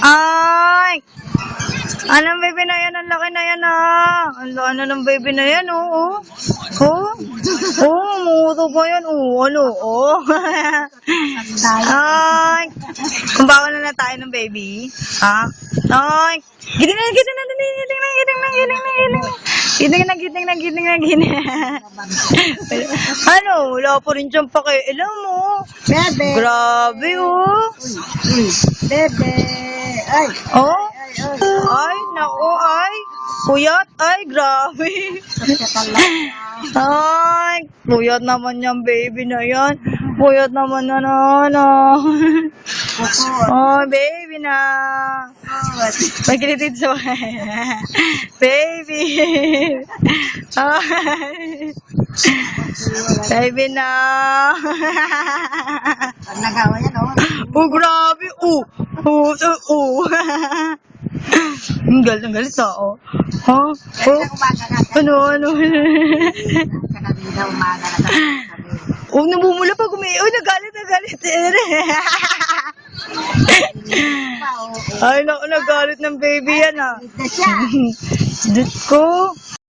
Ay! Anong baby na yan? Ang laki na yan ah. Ang laki na ng baby na yan oh. Oh. Oh, muto pa yan oh. Ano? Oh. Ay! Kumbawa na tayo ng baby. Ha? Ay! Giting na, giting na, giting na, giting na, giting na, giting na. Giting na, giting na, giting na, giting na. Ano? Wala pa rin siyang pakialam mo. Bebe. Grabe oh. Bebe. Ay. Oh? Ay, naku, ay. Puyat, ay, grabe. Ay, puyat naman yung baby na yan. Puyat naman na ano. Oh, baby na. Magkilitid sa baby. Ay. Baby na. Ang nagawa yan, oh. Oh, grabe. Ang galit sa oh. Ha? Oh. Ano? Kanina umaga na Oh, namumula pag oh, nagalit. Ay, naku, nagalit ng baby yan ah. siya. Diyos ko.